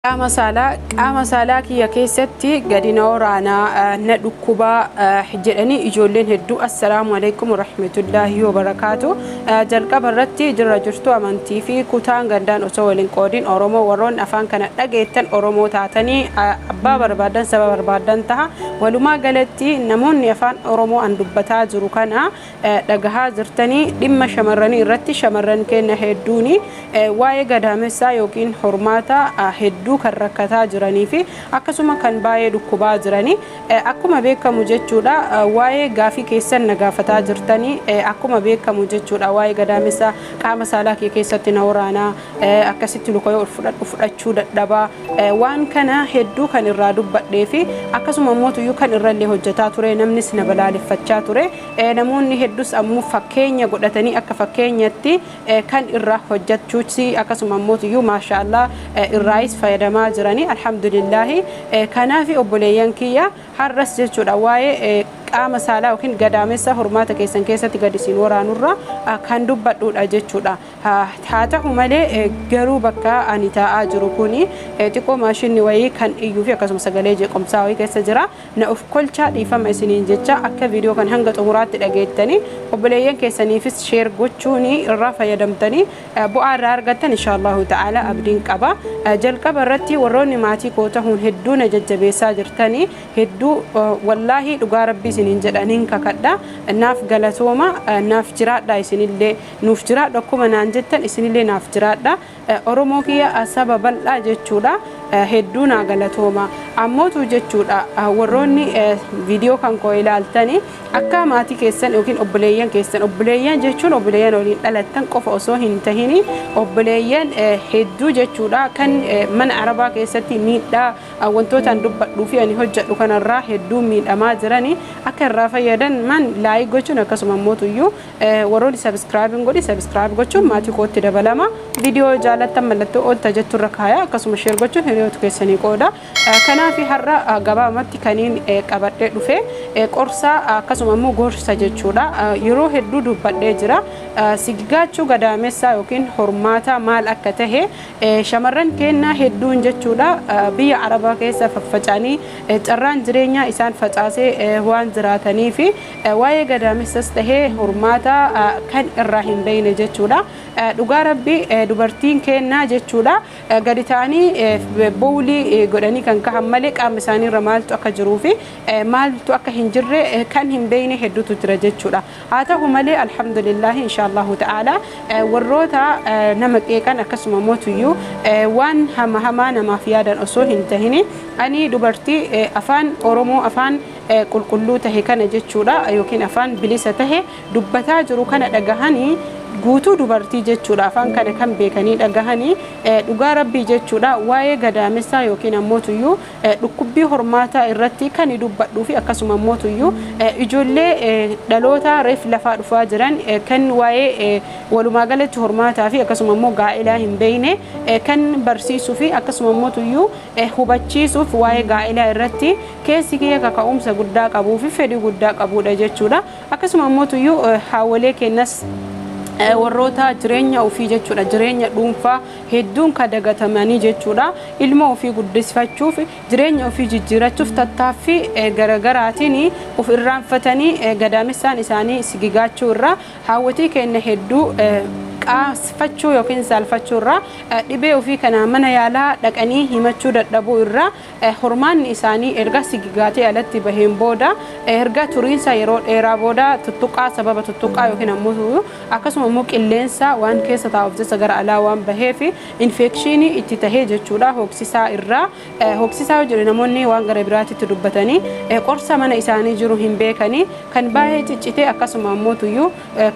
qaama saalaa kiyya keessatti gadina waraanaa na dhukkubaa jedhanii ijoolleen hedduu assalaamu alaykum warahmatullaahi wabarakaatu. Jalqaba irratti jirra jirtu amantii fi kutaan gandaan osoo waliin qoodin Oromoo warroon afaan kana dhageettan Oromoo taatanii abbaa barbaadan saba barbaadan taha. Walumaa galatti namoonni afaan Oromoo an dubbataa jiru kana dhagahaa jirtanii dhimma shamarranii irratti shamarran kenna hedduuni waa'ee gadaamessaa yookiin hormaata hedduu kan rakkataa jiranii fi akkasuma kan baay'ee dhukkubaa jiranii akkuma beekamu jechuudha waa'ee gaafii keessan na gaafataa jirtanii akkuma beekamu jechuudha waa'ee gadaamessaa qaama saalaa keessatti na waraanaa akkasitti lukoyoo fudhachuu dadhabaa waan kana hedduu kan irraa dubbadhee fi akkasuma mootuyyuu kan irrallee hojjetaa ture namnis na balaaleffachaa ture namoonni hedduus ammoo fakkeenya godhatanii akka fakkeenyatti kan irraa hojjechuuti akkasuma mootuyyuu maashaallah irraayis fayyadamaa jiranii alhamdulillah kanaafi obboleeyyan kiyya har'as jechuudha waa'ee qaama saalaa yookiin gadaamessa hormaata keessan keessatti gadisiin waraanurra kan dubbadhuudha jechuudha. Haa ta'u malee garuu bakka ani taa'aa jiru kuni xiqqoo maashinni wayii kan iyyuu fi akkasuma sagalee jeequmsaa wayii keessa jira. Na of kolchaa dhiifama isiniin jecha akka viidiyoo kan hanga xumuraatti dhageettanii obboleeyyan keessaniifis sheer gochuun irraa fayyadamtanii bu'aa irraa argattan inshaallahu ta'ala abdiin qaba. Jalqaba irratti warroonni maatii koo ta'uun hedduu na jajjabeessaa jirtanii hedduu wallaahi dhugaa rabbii isiniin jedhaniin kakadha naaf galatooma naaf jiraadha isinillee nuuf jiraadha akkuma naan jettan isinillee naaf jiraadha Oromoo kiyya saba bal'aa jechuudha hedduu naa galatooma ammootu jechuudha warroonni viidiyoo kan koo ilaaltanii akka maatii keessan yookiin obboleeyyan keessan obboleeyyan jechuun obboleeyyan waliin dhalattan qofa osoo hin tahini obboleeyyan hedduu jechuudha kan mana arabaa keessatti miidhaa wantootaan dubbadhuu fi ani hojjedhu kanarraa hedduu miidhamaa jiranii akka irraa fayyadan man laayik gochuun akkasuma mootuyyuu warroonni sabskraayib godhi sabskraayib gochuun maatii kootti dabalama viidiyoo jaalattan mallattoo oolta jetturra kaaya akkasuma sheer gochuun hiriyoota keessanii qooda kanaafi har'a gabaabumatti kaniin qabadhee dhufe qorsa akkasuma immoo gorsa jechuudha yeroo hedduu dubbadhee jira sigigaachuu gadaamessaa yookiin hormaata maal akka tahe shamarran kennaa hedduun jechuudha biyya arabaa keessa faffacanii carraan jireenyaa isaan facaasee waan jiraatanii fi waa'ee gadaamessas tahee hormaata kan irraa hin beeyne jechuudha dhugaa rabbii dubartiin kennaa jechuudha gadi ta'anii bowlii godhanii kan kahan malee qaama isaanii irra maaltu akka jiruu fi maaltu akka hin jirre kan hin beeyne hedduutu jira jechuudha haa ta'u malee alhamdulillah inshaallahu ta'ala warroota nama qeeqan akkasuma mootuyyuu waan hamaa namaaf yaadan osoo hin tahini ani dubartii afaan Oromoo afaan qulqulluu tahe kana jechuudha yookiin afaan bilisa tahe dubbataa jiru kana dhagahanii guutuu dubartii jechuudha afaan kana kan beekanii dhagahanii dhugaa rabbii jechuudha waa'ee gadaamessaa yookiin ammootuyyuu dhukkubbii hormaataa irratti kan dubbadhuu fi akkasuma ammootuyyuu ijoollee dhaloota reef lafaa dhufaa jiran kan waa'ee walumaa galatti hormaataa fi akkasuma immoo gaa'ilaa hin beeyne kan barsiisuu fi akkasuma ammootuyyuu hubachiisuuf waa'ee gaa'ilaa irratti keessi kiyya kaka'umsa guddaa qabuu fi fedhii guddaa qabuudha jechuudha akkasuma ammootuyyuu haawalee kennas warroota jireenya ofii jechuudha jireenya dhuunfaa hedduun kadagatamanii jechuudha ilma ofii guddisfachuuf jireenya ofii jijjiirachuuf tattaaffii garagaraatiin of irraanfatanii gadaamessaan isaanii sigigaachuu irraa haawwatii kenna hedduu qaasfachuu yookiin saalfachuu irraa dhibee ofii kana mana yaalaa dhaqanii himachuu dadhabuu irraa hormaanni isaanii erga sigigaatee alatti baheen booda erga turiinsa yeroo dheeraa booda tuttuqaa sababa tuttuqaa yookiin ammoo akkasuma immoo qilleensa waan keessa taa'uuf jecha gara alaa waan baheef infekshinii itti tahee jechuudha hoksisaa irraa hoksisaa jedhu namoonni waan gara biraatitti dubbatanii qorsa mana isaanii jiru hin beekanii kan baay'ee ciccitee akkasuma ammootuyyuu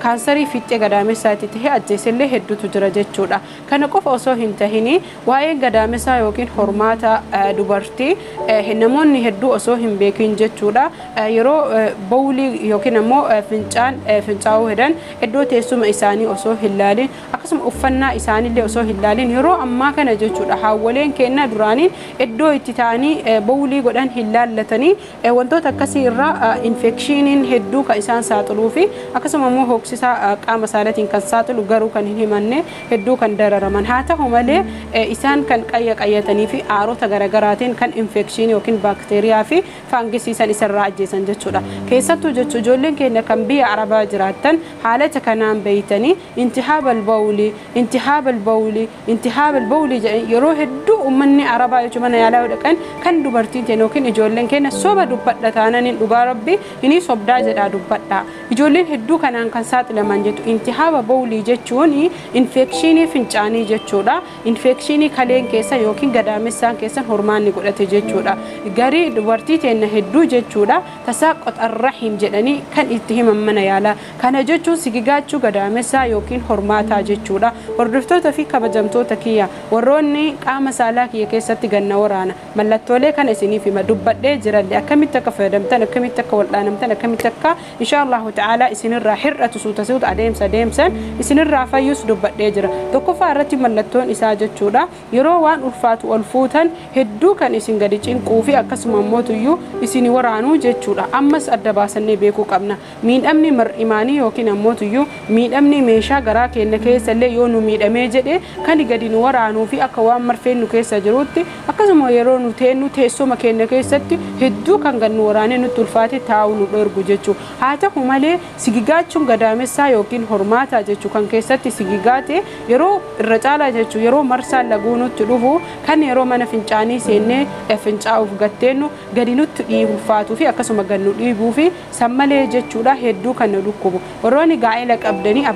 kaansarii fiixee gadaamessaatti tahee illee hedduutu jira jechuudha kana qofa osoo hin tahini waa'ee gadaamessaa yookiin hormaata dubartii namoonni hedduu osoo hin beekin jechuudha yeroo bowlii yookiin ammoo fincaa'uu hedan iddoo teessuma isaanii osoo hin laalin akkasuma uffannaa isaaniillee osoo hin laalin yeroo ammaa kana jechuudha haawwaleen kenna duraaniin iddoo itti ta'anii bowlii godhan hin laallatanii wantoota akkasii irraa infekshiniin hedduu kan isaan saaxiluu fi akkasuma immoo hoksisaa qaama saalatiin kan saaxilu garuu garuu kan hin himanne hedduu kan dararaman haa ta'u malee isaan kan qayyatanii fi aarota garaagaraatiin kan infekshinii yookiin baakteeriyaa fi faangisiisan isarraa ajjeesan jechuudha. Keessattuu jechuun ijoolleen keenya kan biyya Arabaa jiraattan haalata kanaan beeytanii intihaabal bawli yeroo hedduu ummanni Arabaa jechuun mana yaalaa dhaqan kan dubartiin keenya yookiin ijoolleen keenya soba dubbadha taananiin dhugaa rabbi inni sobdaa jedhaa dubbadha. Ijoolleen hedduu kanaan kan saaxilaman jettu intihaaba bawlii jechuun infekshinii fincaanii jechuudha. Infekshinii kaleen keessa yookiin gadaamessaan keessa hormaanni godhate jechuudha. Garii dubartii keenya hedduu jechuudha. Tasaaqot arrahim jedhanii kan itti himan mana yaalaa. Kana jechuun sigigaachuu gadaamessaa yookiin hormaataa jechuudha. Hordoftoota fi kabajamtoota kiyya warroonni qaama saalaa kiyya keessatti ganna waraana mallattoolee kana isiniif hima dubbadhee jirallee akkamitti akka fayyadamtan akkamitti akka wal'aanamtan akkamitti akka inshaallahu ta'ala isinirraa hir'atu suuta adeemsan isinirraa fayyus dubbadhee jira. Tokkoffaa irratti mallattoon isaa jechuudha yeroo waan ulfaatu ol fuutan hedduu kan isin gadi cinquu fi akkasuma mootuyyuu isin waraanuu jechuudha. Ammas adda baasannee beekuu qabna. Miidhamni mar'imaanii yookiin ammootuyyuu miidhamni meeshaa garaa keenya keessallee yoo nu miidhamee jedhe kan gadi nu waraanuu fi akka waan marfeen nu keessa jirutti akkasuma yeroo nu teennu teessuma keenya keessatti hedduu kan gannu waraanee nutti ulfaate taa'uu nu dhoorgu jechuudha. Haa ta'u malee sigigaachuun gadaamessaa yookiin hormaataa jechuu kan keessatti sigigaate yeroo irra caalaa jechuu yeroo marsaan laguu nutti dhufu kan yeroo mana fincaanii seennee fincaa'uuf gatteennu gadi nutti dhiibufaatuu fi akkasuma gannu dhiibuu fi sammalee jechuudha hedduu kan nu dhukkubu. Warroonni gaa'ela qabdanii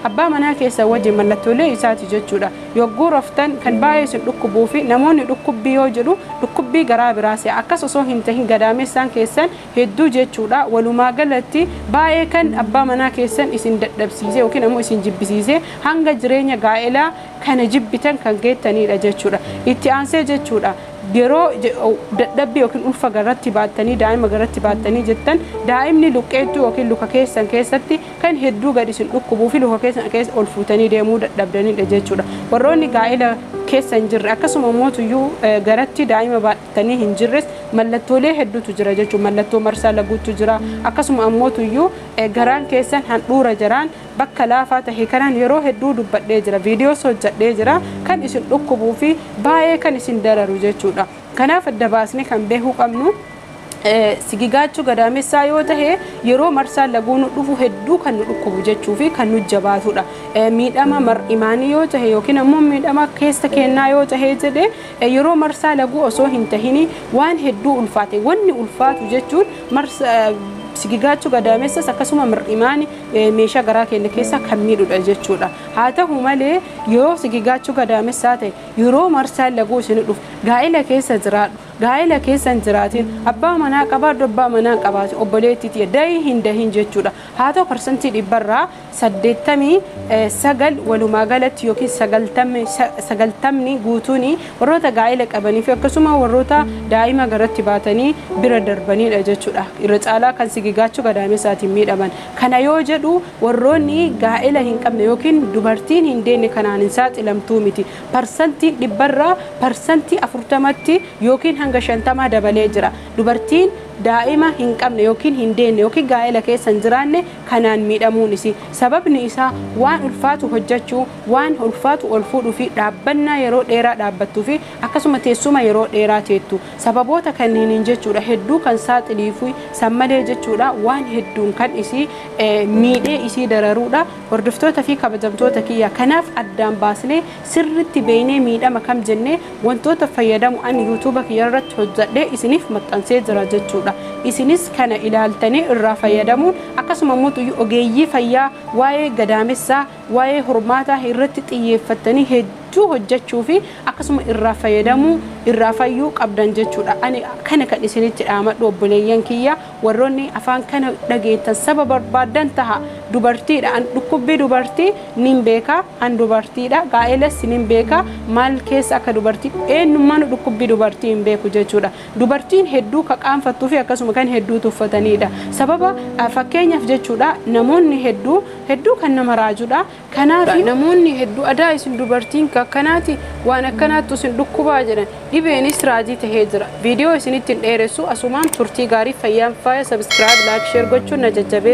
abbaa manaa keessa wajjin mallattoolee isaati jechuudha. Yogguu raftan kan baay'ee isin dhukkubuu fi namoonni dhukkubbii yoo jedhu dhukkubbii garaa biraas akkas osoo hin tahin gadaamessaan keessan hedduu jechuudha. Walumaa galatti baay'ee kan abbaa manaa keessan isin dadhabsiise yookiin ammoo isin jibbisiise hanga jireenya gaa'elaa kana jibbitan kan geettanidha jechuudha. Itti aansee jechuudha. Yeroo dadhabbii yookiin ulfa garatti baattanii daa'ima garatti baattanii jettan daa'imni luqqeettuu yookiin luka keessan keessatti kan hedduu gadi isin dhukkubuu fi luka keessan keessa ol fuutanii deemuu dadhabdanidha jechuudha. Warroonni gaa'ela keessa hin jirre akkasuma mootuyyuu garatti daa'ima baattanii hin jirres mallattoolee hedduutu jira jechuudha. Mallattoo marsaa laguutu jira akkasuma ammootuyyuu garaan keessan handhuura jiraan bakka laafaa ta'e kanaan yeroo hedduu dubbadhee jira viidiyoos hojjadhee jira kan isin dhukkubuu fi baay'ee kan isin dararu jechuudha. Kanaaf adda baasnee kan beekuu qabnu sigigaachuu gadaamessaa yoo ta'e yeroo marsaan laguu nu dhufu hedduu kan nu dhukkubu jechuu fi kan nu jabaatudha. Miidhama mar'imaanii yoo ta'e yookiin ammoo miidhama keessa kennaa yoo ta'e jedhe yeroo marsaa laguu osoo hin tahini waan hedduu ulfaate wanni ulfaatu jechuun sigigaachuu gadaamessas akkasuma mar'imaanii meeshaa garaa keenya keessa kan miidhudha jechuudha. Haa ta'u malee yoo sigigaachuu gadaamessaa ta'e yeroo marsaan laguu isin dhufu gaa'ela keessa jiraadhu. Gaa'ela keessan jiraatiin abbaa manaa qabaadhu abbaa manaa qabaatu obboleettiitii dahii hin dahin jechuudha. Haa ta'u parsantii dhibbarraa 89 walumaa galatti yookiin 90 guutuun warroota gaa'ela qabanii fi akkasuma warroota daa'ima garatti baatanii bira darbanidha jechuudha. Irra caalaa kan sigigaachuu gadaamessaatiin miidhaman. Kana yoo jedhu warroonni gaa'ela hin qabne yookiin dubartiin hin deenne kanaan hin saaxilamtuu miti. Parsantii dhibbarraa parsantii 40tti yookiin hanga 50 dabalee jira. Dubartiin daa'ima hin qabne yookiin hin deenne yookiin gaa'ela keessa hin jiraanne kanaan miidhamuun isi sababni isaa waan ulfaatu hojjechuu waan ulfaatu ol fuudhuu fi dhaabbannaa yeroo dheeraa dhaabbattuu fi akkasuma teessuma yeroo dheeraa teettu sababoota kanniiniin jechuudha hedduu kan saaxilii fi sammalee jechuudha waan hedduun kan isi miidhee isii dararuudha. Hordoftoota fi kabajamtoota kiyya kanaaf addaan baasnee sirritti beeknee miidhama kam jennee wantoota fayyadamu ani yuutuuba kiyya irratti hojjedhee isiniif maxxansee jira jechuudha. Isinis kana ilaaltanii irraa fayyadamuun akkasuma mootuyyuu ogeeyyii fayyaa waa'ee gadaamessaa waa'ee hormaataa irratti xiyyeeffatanii hedduu hojjechuu fi akkasuma irraa fayyadamuu irraa fayyuu qabdan jechuudha. Ani kana kan isinitti dhaamadhu obboleeyyan kiyya warroonni afaan kana dhageettan saba barbaadan taha dubartiidha an dhukkubbii dubartii nin beeka an dubartiidha gaa'elas nin beeka maal keessa akka dubartii eenyummaan dhukkubbii dubartii hin beeku jechuudha. Dubartiin hedduu ka qaanfattuu fi akkasuma kan hedduu tuffatanidha. Sababa fakkeenyaaf jechuudha namoonni hedduu kan nama raajudha. Kanaaf namoonni hedduu adaa isin dubartiin akkanaati waan akkanaattu isin dhukkubaa jedhan dhibeenis raajii tahee jira. Viidiyoo isinitti dheeressu asumaan turtii gaarii fayyaan faaya subscribe like share gochuun na jajjabeessa.